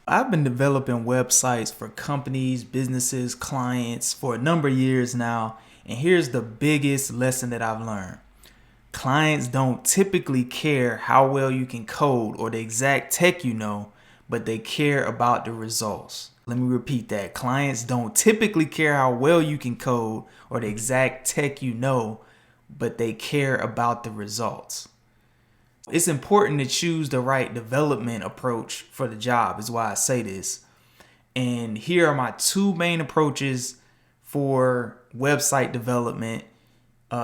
I've been developing websites for companies, businesses, clients for a number of years now, and here's the biggest lesson that I've learned. Clients don't typically care how well you can code or the exact tech you know, but they care about the results. Let me repeat that. Clients don't typically care how well you can code or the exact tech you know, but they care about the results. It's important to choose the right development approach for the job, is why I say this. And here are my two main approaches for website development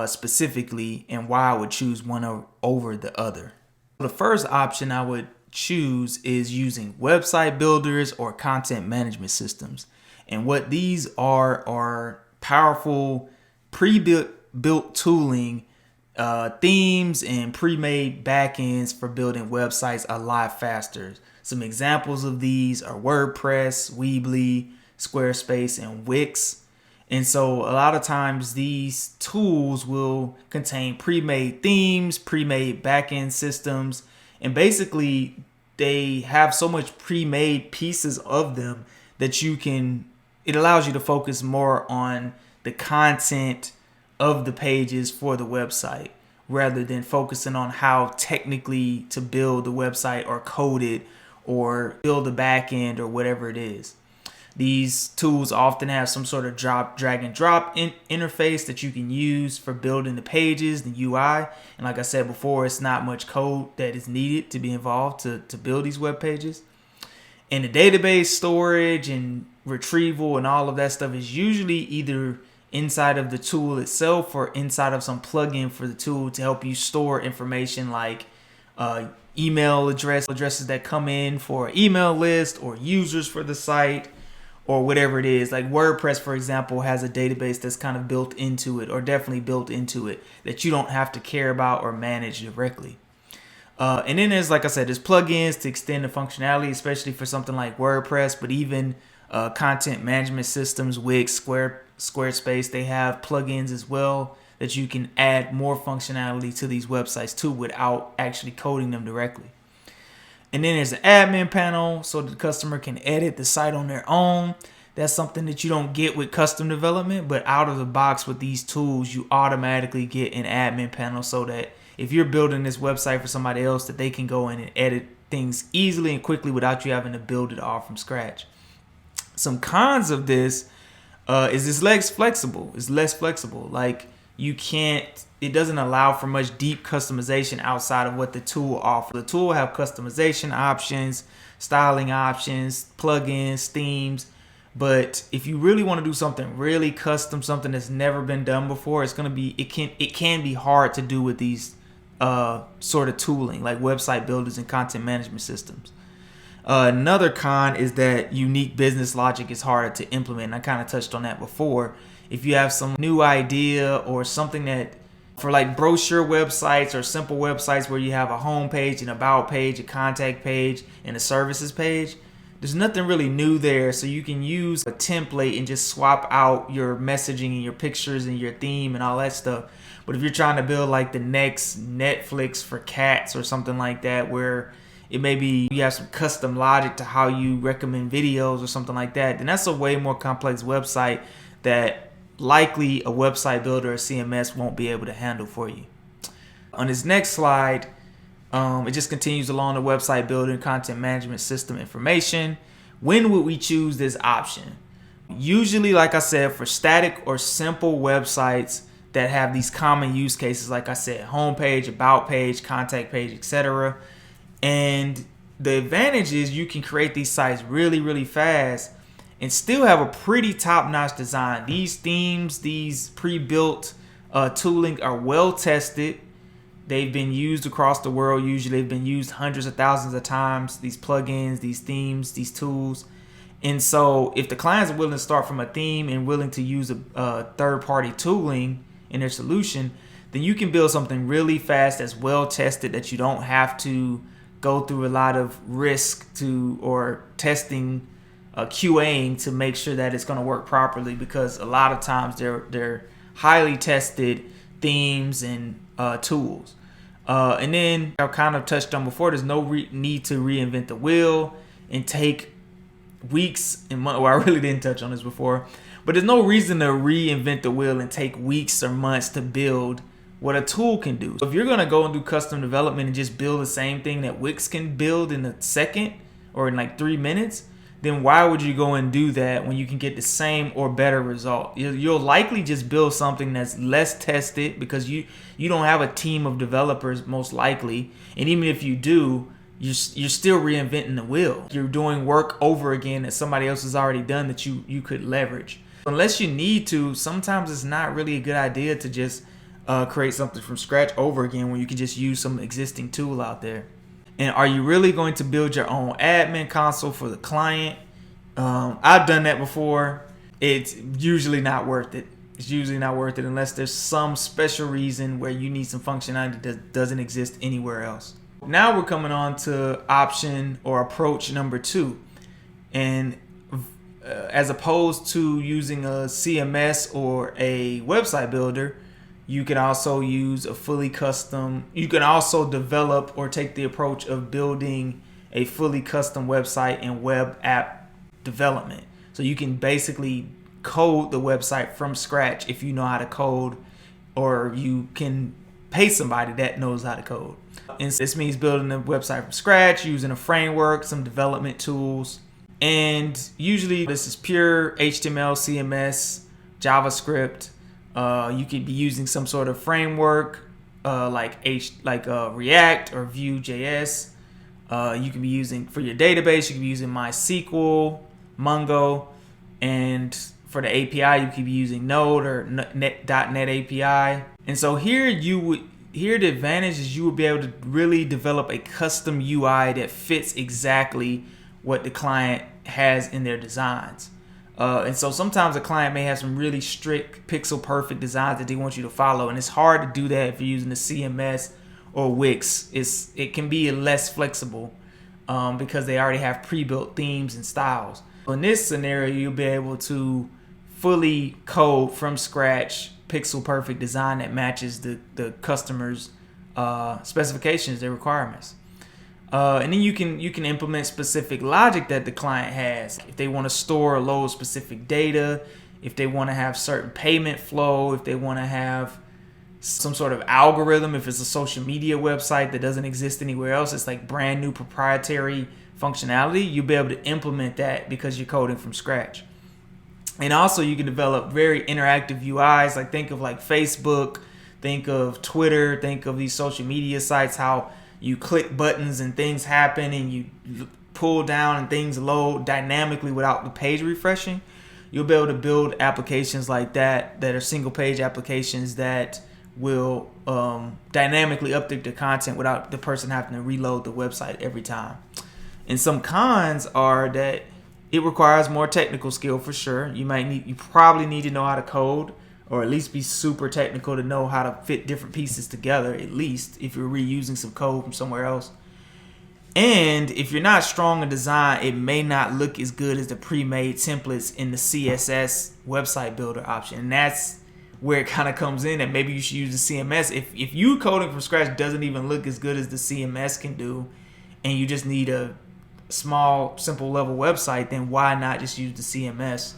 specifically, and why I would choose one over the other. The first option I would choose is using website builders or content management systems. And what these are powerful pre-built tooling, themes, and pre-made backends for building websites a lot faster. Some examples of these are WordPress, Weebly, Squarespace, and Wix. And so a lot of times these tools will contain pre-made themes, pre-made backend systems, and basically they have so much pre-made pieces of them that it allows you to focus more on the content of the pages for the website rather than focusing on how technically to build the website or code it or build the backend or whatever it is. These tools often have some sort of drag and drop interface that you can use for building the pages, the UI. And like I said before, it's not much code that is needed to be involved to build these web pages. And the database storage and retrieval and all of that stuff is usually either inside of the tool itself or inside of some plugin for the tool to help you store information like email addresses that come in for an email list or users for the site, or whatever it is. Like WordPress, for example, has a database that's kind of built into it, or definitely built into it, that you don't have to care about or manage directly. And then there's, like I said, there's plugins to extend the functionality, especially for something like WordPress, but even content management systems, Wix, Squarespace, they have plugins as well that you can add more functionality to these websites too without actually coding them directly. And then there's an admin panel so the customer can edit the site on their own. That's something that you don't get with custom development, but out of the box with these tools, you automatically get an admin panel so that if you're building this website for somebody else, that they can go in and edit things easily and quickly without you having to build it all from scratch. Some cons of this is it's less flexible. Like it doesn't allow for much deep customization outside of what the tool offers. The tool will have customization options, styling options, plugins, themes. But if you really want to do something really custom, something that's never been done before, it can be hard to do with these sort of tooling like website builders and content management systems. Another con is that unique business logic is harder to implement. And I kind of touched on that before. If you have some new idea or something that, for like brochure websites or simple websites where you have a home page, an about page, a contact page, and a services page, there's nothing really new there. So you can use a template and just swap out your messaging and your pictures and your theme and all that stuff. But if you're trying to build like the next Netflix for cats or something like that, where it may be you have some custom logic to how you recommend videos or something like that, then that's a way more complex website that likely a website builder or CMS won't be able to handle for you. On this next slide, it just continues along the website building content management system information. When would we choose this option? Usually, like I said, for static or simple websites that have these common use cases, like I said, homepage, about page, contact page, etc. And the advantage is you can create these sites really, really fast and still have a pretty top-notch design. These themes, these pre-built tooling are well tested. They've been used across the world. Usually they've been used hundreds of thousands of times, these plugins, these themes, these tools. And so if the clients are willing to start from a theme and willing to use a third-party tooling in their solution, then you can build something really fast that's well tested, that you don't have to go through a lot of risk or testing, QAing to make sure that it's going to work properly, because a lot of times they're highly tested themes and tools. And then I kind of touched on before, there's no need to reinvent the wheel and take weeks and months. Well, I really didn't touch on this before, but there's no reason to reinvent the wheel and take weeks or months to build what a tool can do. If you're gonna go and do custom development and just build the same thing that Wix can build in a second or in like 3 minutes, then why would you go and do that when you can get the same or better result? You'll likely just build something that's less tested because you don't have a team of developers most likely, and even if you do, you're still reinventing the wheel. You're doing work over again that somebody else has already done that you could leverage. Unless you need to, sometimes it's not really a good idea to just create something from scratch over again when you can just use some existing tool out there. And are you really going to build your own admin console for the client? I've done that before. It's usually not worth it. It's usually not worth it unless there's some special reason where you need some functionality that doesn't exist anywhere else. Now we're coming on to option or approach number 2. And as opposed to using a CMS or a website builder, you can also use a fully custom. You can also develop or take the approach of building a fully custom website and web app development. So you can basically code the website from scratch if you know how to code, or you can pay somebody that knows how to code. And this means building a website from scratch, using a framework, some development tools. And usually this is pure HTML, CMS, JavaScript. You could be using some sort of framework like React or Vue.js. You can be using, for your database, you can be using MySQL, Mongo, and for the API, you could be using Node or .NET API. And so here the advantage is you would be able to really develop a custom UI that fits exactly what the client has in their designs. And so sometimes a client may have some really strict pixel perfect designs that they want you to follow, and it's hard to do that if you're using the CMS or Wix. It can be less flexible because they already have pre-built themes and styles. In this scenario, you'll be able to fully code from scratch pixel perfect design that matches the customer's specifications, their requirements. And then you can implement specific logic that the client has. If they want to store or load specific data, if they want to have certain payment flow, if they want to have some sort of algorithm, if it's a social media website that doesn't exist anywhere else, it's like brand new proprietary functionality, you'll be able to implement that because you're coding from scratch. And also you can develop very interactive UIs, like think of like Facebook, think of Twitter, think of these social media sites, how you click buttons and things happen and you pull down and things load dynamically without the page refreshing. You'll be able to build applications like that are single page applications that will dynamically update the content without the person having to reload the website every time. And some cons are that it requires more technical skill for sure. You probably need to know how to code, or at least be super technical to know how to fit different pieces together, at least if you're reusing some code from somewhere else. And if you're not strong in design, it may not look as good as the pre-made templates in the CSS website builder option. And that's where it kind of comes in, that maybe you should use the CMS. If you coding from scratch doesn't even look as good as the CMS can do, and you just need a small, simple level website, then why not just use the CMS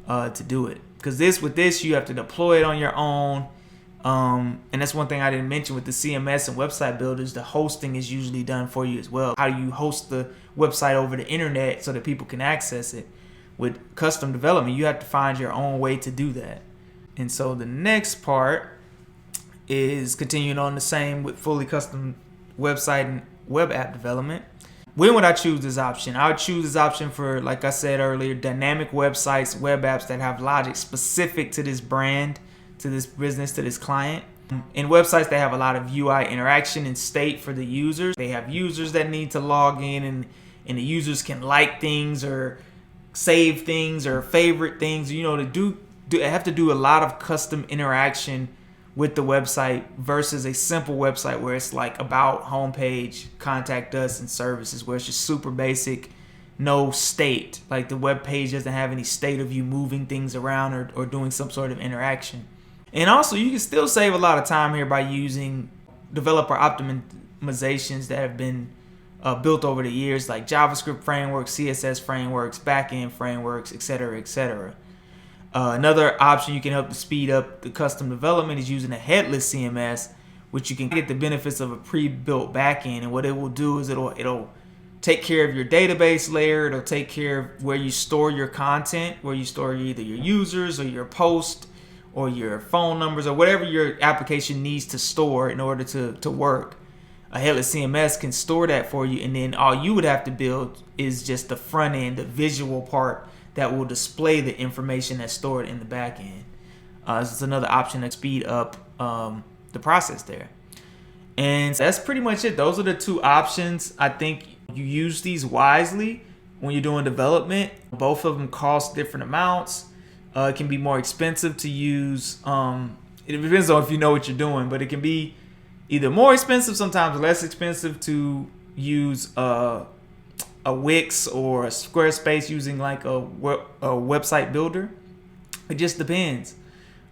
to do it? Because with this, you have to deploy it on your own. And that's one thing I didn't mention with the CMS and website builders. The hosting is usually done for you as well. How do you host the website over the internet so that people can access it? With custom development, you have to find your own way to do that. And so the next part is continuing on the same with fully custom website and web app development. When would I choose this option? I would choose this option for, like I said earlier, dynamic websites, web apps that have logic specific to this brand, to this business, to this client. In websites, they have a lot of UI interaction and state for the users. They have users that need to log in, and the users can like things or save things or favorite things. Have to do a lot of custom interaction with the website versus a simple website where it's like about, homepage, contact us, and services, where it's just super basic, no state. Like the web page doesn't have any state of you moving things around or doing some sort of interaction. And also you can still save a lot of time here by using developer optimizations that have been built over the years, like JavaScript frameworks, CSS frameworks, backend frameworks, etc., etc. Another option you can help to speed up the custom development is using a headless CMS, which you can get the benefits of a pre-built backend. And what it will do is it'll take care of your database layer. It'll take care of where you store your content, where you store either your users or your posts or your phone numbers or whatever your application needs to store in order to work. A headless CMS can store that for you, and then all you would have to build is just the front end, the visual part that will display the information that's stored in the back end. This is another option to speed up the process there. And that's pretty much it. Those are the two options. I think you use these wisely when you're doing development. Both of them cost different amounts. It can be more expensive to use. It depends on if you know what you're doing, but it can be either more expensive, sometimes less expensive to use a Wix or a Squarespace using like a website builder. It just depends.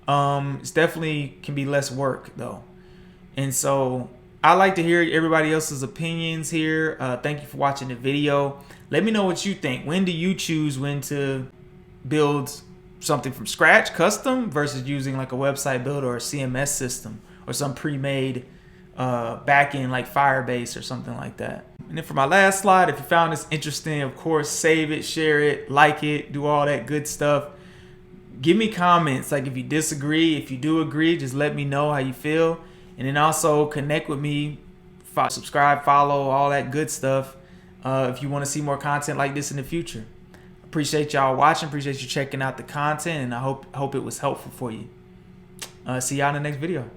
It's definitely can be less work though. And so I like to hear everybody else's opinions here. Thank you for watching the video. Let me know what you think. When do you choose when to build something from scratch, custom, versus using like a website builder or a CMS system or some pre-made backend like Firebase or something like that? And then for my last slide, if you found this interesting, of course, save it, share it, like it, do all that good stuff. Give me comments. Like if you disagree, if you do agree, just let me know how you feel. And then also connect with me, subscribe, follow, all that good stuff. If you want to see more content like this in the future. Appreciate y'all watching. Appreciate you checking out the content, and I hope it was helpful for you. See y'all in the next video.